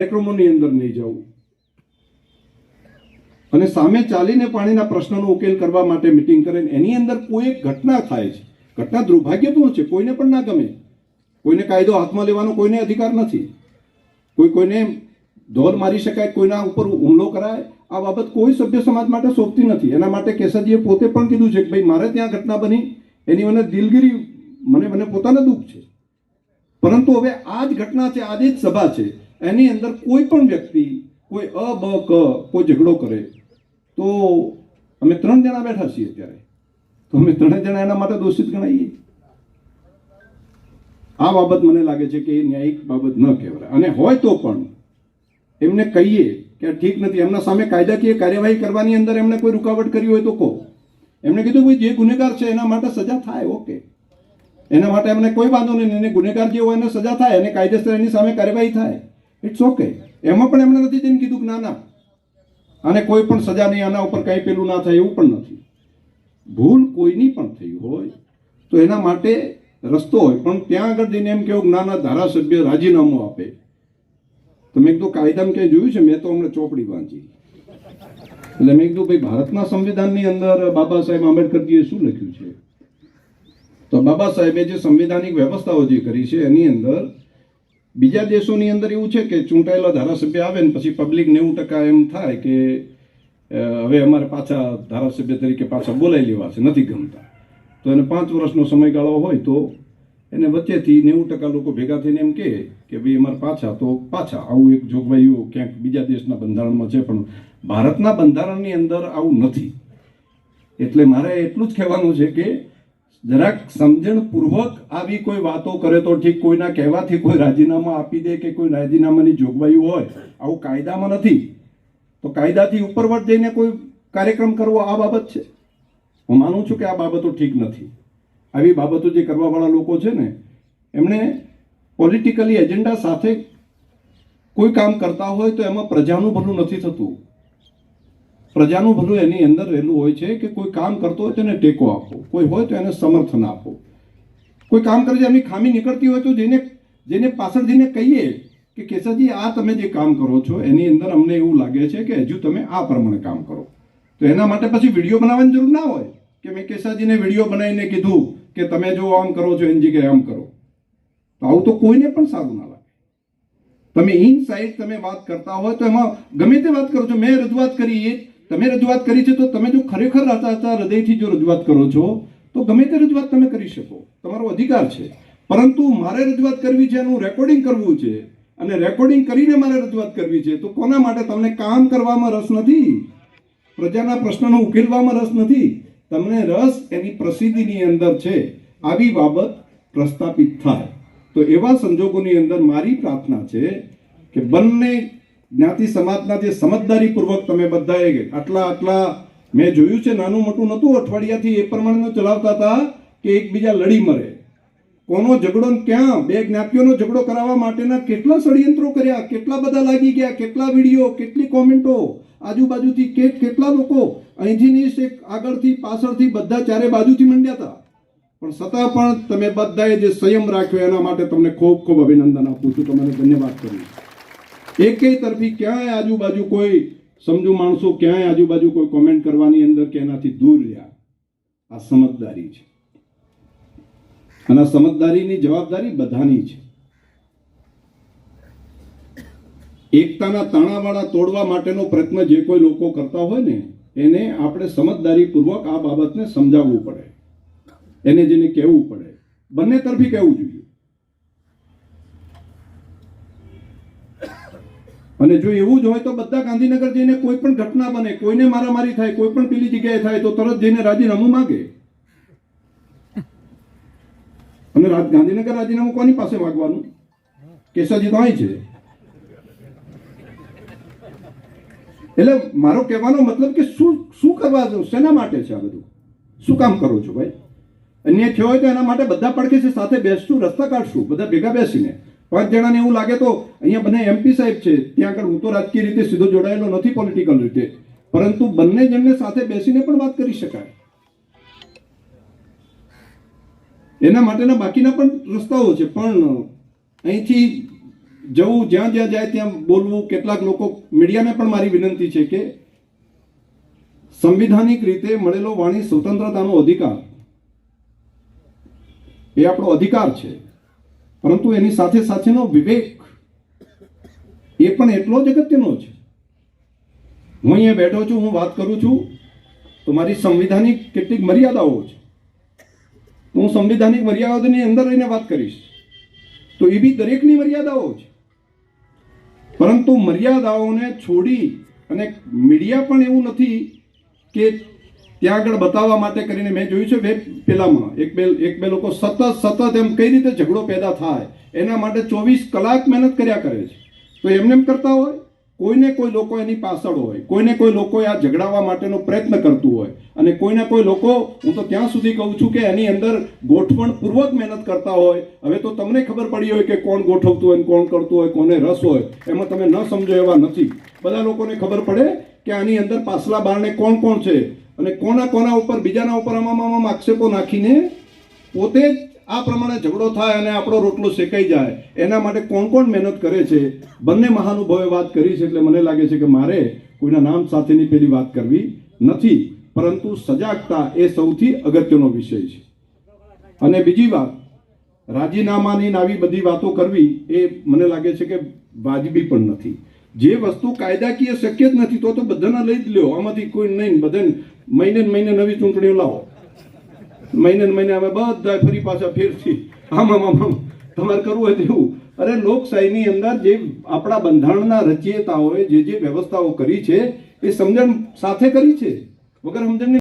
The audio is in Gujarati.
કાર્યક્રમોની અંદર નહીં જવું અને સામે ચાલીને પાણીના પ્રશ્નનો ઉકેલ કરવા માટે મીટિંગ કરે. એની અંદર કોઈ એક ઘટના થાય છે, ઘટના દુર્ભાગ્યપૂર્ણ છે, કોઈને પણ ના ગમે, કોઈને કાયદો હાથમાં લેવાનો કોઈને અધિકાર નથી, કોઈને ધોલ મારી શકાય, કોઈના ઉપર હુમલો કરાય, આ બાબત કોઈ સભ્ય સમાજ માટે શોભતી નથી. એના માટે કેસરજીએ પોતે પણ કીધું છે કે ભાઈ મારે ત્યાં ઘટના બની, એની મને દિલગીરી, મને પોતાને દુઃખ છે, પરંતુ હવે આ જ ઘટના છે, આજે જ સભા છે, એની અંદર કોઈ પણ વ્યક્તિ કોઈ કોઈ ઝઘડો કરે તો અમે 3 જણા બેઠા છીએ અત્યારે, તો અમે 3 જણા એના માટે દોષિત ગણાઈએ. આ બાબત મને લાગે છે કે એ ન્યાયિક બાબત ન કહેવાય. અને હોય તો પણ એમને કહીએ કે ઠીક નથી, એમના સામે કાયદાકીય કાર્યવાહી કરવાની અંદર એમને કોઈ રૂકાવટ કરી હોય તો કહો. એમને કીધું ભાઈ જે ગુનેગાર છે એના માટે સજા થાય, ઓકે, એના માટે એમને કોઈ વાંધો નહીં, એને ગુનેગાર જે હોય એને સજા થાય અને કાયદેસર એની સામે કાર્યવાહી થાય, ઇટ્સ ઓકે. એમાં પણ એમણે નથી જઈને કીધું કે ના ના અને કોઈ પણ સજા નહીં, આના ઉપર કંઈ પેલું ના થાય, એવું પણ નથી. ભૂલ કોઈની પણ થઈ હોય તો એના માટે રસ્તો હોય, પણ ત્યાં આગળ જઈને એમ કેવું ના ના ધારાસભ્ય રાજીનામું આપે. તમે એક તો કાયદામાં ક્યાંય જોયું છે? મેં તો અમને ચોપડી વાંચી, એટલે મેં કીધું ભાઈ ભારતના સંવિધાનની અંદર બાબા સાહેબ આંબેડકરજીએ શું લખ્યું છે? તો બાબા સાહેબે જે સંવિધાનિક વ્યવસ્થાઓ જે કરી છે એની અંદર બીજા દેશોની અંદર એવું છે કે ચૂંટાયેલા ધારાસભ્ય આવે ને પછી પબ્લિક 90% એમ થાય કે હવે અમારે પાછા ધારાસભ્ય તરીકે પાછા બોલાવી લેવા છે, નથી ગમતા, તો એને 5 વર્ષનો સમયગાળો હોય તો એને વચ્ચેથી 90% લોકો ભેગા થઈને એમ કે ભાઈ અમારે પાછા તો પાછા. આવું એક જોગવાઈઓ ક્યાંક બીજા દેશના બંધારણમાં છે, પણ ભારતના બંધારણની અંદર આવું નથી. એટલે મારે એટલું જ કહેવાનું છે કે જરાક સમજણપૂર્વક આવી કોઈ વાતો કરે તો ઠીક, કોઈના કહેવાથી કોઈ રાજીનામા આપી દે કે કોઈ રાજીનામાની જોગવાઈઓ હોય, આવું કાયદામાં નથી, તો કાયદાથી ઉપરવટ જઈને કોઈ કાર્યક્રમ કરવો આ બાબત છે. હું માનું છું કે આ બાબતો ઠીક નથી. આવી બાબતો જે કરવાવાળા લોકો છે ને એમણે પોલિટિકલી એજન્ડા સાથે કોઈ કામ કરતા હોય તો એમાં પ્રજાનું ભલું નથી થતું. પ્રજાનું ભલું એની અંદર રહેલું હોય છે કે કોઈ કામ કરતો હોય તો એને ટેકો આપો, કોઈ હોય તો એને સમર્થન આપો. કોઈ કામ કરે છે એમની ખામી નીકળતી હોય તો જેને પાછળ જઈને કહીએ કે કેશવજી આ તમે જે કામ કરો છો એની અંદર અમને એવું લાગે છે કે હજુ તમે આ પ્રમાણે કામ કરો. તો એના માટે પછી વિડીયો બનાવવાની જરૂર ના હોય કે મેં કેશવજીને વિડીયો બનાવીને કીધું કે તમે જો આમ કરો છો એની જગ્યાએ આમ કરો. તો આવું તો કોઈને પણ સારું ના લાગે. તમે ઇન સાઇડ તમે વાત કરતા હોય તો એમાં ગમે તે વાત કરો છો. મેં રજૂઆત કરી, તમે રજૂઆત કરી છે, તો તમે જો ખરેખર હૃદયથી જો રજૂઆત કરો છો તો ગમે તે રજૂઆત તમે કરી શકો, તમારો અધિકાર છે. પરંતુ મારે રજૂઆત કરવી છે, એનું રેકોર્ડિંગ કરવું છે અને રેકોર્ડિંગ કરીને મારે રજૂઆત કરવી છે, તો કોના માટે? તમને કામ કરવામાં રસ નથી, પ્રજાના પ્રશ્નનો ઉકેલવામાં રસ નથી, તમને રસ એની પ્રસિદ્ધિની અંદર છે. આવી બાબત પ્રસ્થાપિત થાય તો એવા સંજોગોની અંદર મારી પ્રાર્થના છે કે બંને જ્ઞાતિ સમાજના જે સમજદારીપૂર્વક તમે બધાએ આટલા મેં જોયું છે, નાનું મોટું નહોતું, અઠવાડિયાથી એ પ્રમાણેનું ચલાવતા હતા કે એકબીજા લડી મરે. કોનો ઝઘડો ક્યાં? 2 જ્ઞાતિઓનો ઝઘડો કરાવવા માટેના કેટલા ષડયંત્રો કર્યા, કેટલા બધા લાગી ગયા, કેટલા વિડીયો, કેટલી કોમેન્ટો, આજુબાજુથી કેટલા લોકો અહીંથી આગળથી પાછળથી બધા ચારે બાજુથી મંડ્યા હતા. પણ છતાં પણ તમે બધાએ જે સંયમ રાખ્યો એના માટે તમને ખૂબ ખૂબ અભિનંદન આપું છું, તમને ધન્યવાદ કરું. એકેય તરફી ક્યાંય આજુબાજુ કોઈ સમજુ માણસો ક્યાંય આજુબાજુ કોઈ કોમેન્ટ કરવાની અંદર કે એનાથી દૂર રહ્યા. આ સમજદારી છે અને આ સમજદારીની જવાબદારી બધાની છે. એકતાના તાણાવાળા તોડવા માટેનો પ્રયત્ન જે કોઈ લોકો કરતા હોય ને એને આપણે સમજદારીપૂર્વક આ બાબતને સમજાવવું પડે, એને જેને કહેવું પડે, બંને તરફી કહેવું જોઈએ. અને જો એવું જ હોય તો બધા ગાંધીનગર જઈને કોઈ પણ ઘટના બને, કોઈને મારામારી થાય, કોઈ પણ પેલી જગ્યાએ થાય તો તરત જઈને રાજીનામું માગે. અને ગાંધીનગર રાજીનામું કોની પાસે માગવાનું? કેશવજી તો અહીં છે. એટલે મારો કહેવાનો મતલબ કે શું કરવા દો, શેના માટે છે આ બધું? શું કામ કરો છો ભાઈ? અન્ય થયો હોય તો એના માટે બધા પડખે છે, સાથે બેસશું, રસ્તા કાઢશું બધા ભેગા બેસીને. 5 જણાને એવું લાગે તો અહીંયા બંને MP સાહેબ છે, ત્યાં આગળ હું તો રાજકીય રીતે સીધો જોડાયેલો નથી પોલિટિકલ રીતે, પરંતુ બંને જણને સાથે બેસીને પણ વાત કરી શકાય. એના માટેના બાકીના પણ રસ્તાઓ છે. પણ અહીંથી જવું, જ્યાં જ્યાં જાય ત્યાં બોલવું. કેટલાક લોકો, મીડિયાને પણ મારી વિનંતી છે કે સંવિધાનિક રીતે મળેલો વાણી સ્વતંત્રતાનો અધિકાર એ આપણો અધિકાર છે, પરંતુ એની સાથે સાથેનો વિવેક એ પણ એટલો જ અગત્યનો છે. હું અહીંયા બેઠો છું, હું વાત કરું છું, તો મારી સંવિધાનિક કેટલીક મર્યાદાઓ છે. હું સંવિધાનિક મર્યાદાની અંદર રહીને વાત કરીશ, તો એ બી દરેકની મર્યાદાઓ છે. પરંતુ મર્યાદાઓને છોડી અને મીડિયા પણ એવું નથી કે ત્યાં આગળ બતાવવા માટે કરીને, મેં જોયું છે પેલામાં એક બે લોકો સતત એમ કઈ રીતે ઝઘડો પેદા થાય એના માટે 24 કલાક મહેનત કર્યા કરે છે. તો એમને એમ કરતા હોય, કોઈને કોઈ લોકો એની પાછળ હોય, કોઈને કોઈ લોકો આ ઝઘડાવવા માટેનો પ્રયત્ન કરતું હોય, અને કોઈને કોઈ લોકો, હું તો ત્યાં સુધી કહું છું કે એની અંદર ગોઠવણપૂર્વક મહેનત કરતા હોય. હવે તો તમને ખબર પડી હોય કે કોણ ગોઠવતું હોય, કોણ કરતું હોય, કોને રસ હોય, એમાં તમે ન સમજો એવા નથી. બધા લોકોને ખબર પડે કે આની અંદર પાછલા બારણે કોણ કોણ છે, અને કોના ઉપર, બીજાના ઉપર આમાં આક્ષેપો નાખીને પોતે જ આ પ્રમાણે ઝઘડો થાય અને આપણો રોટલો શેકાઈ જાય, એના માટે કોણ કોણ મહેનત કરે છે. બંને મહાનુભાવે વાત કરી છે, એટલે મને લાગે છે કે મારે કોઈના નામ સાથેની પેલી વાત કરવી નથી, પરંતુ સજાગતા એ સૌથી અગત્યનો વિષય છે. અને બીજી વાત, રાજીનામાની આવી બધી વાતો કરવી એ મને લાગે છે કે વાજબી પણ નથી. જે વસ્તુ કાયદાકીય શક્ય જ નથી તો બધાને લઈ જ લ્યો, આમાંથી કોઈ નહીં. બધાને મહિને નવી ચૂંટણીઓ લાવો, મહિને હવે બધા ફરી પાછા ફેરથી આમ તમારે કરવું હોય તેવું. અરે લોકશાહીની અંદર જે આપણા બંધારણના રચયિતાઓએ જે વ્યવસ્થાઓ કરી છે એ સમજણ સાથે કરી છે, વગર સમજણની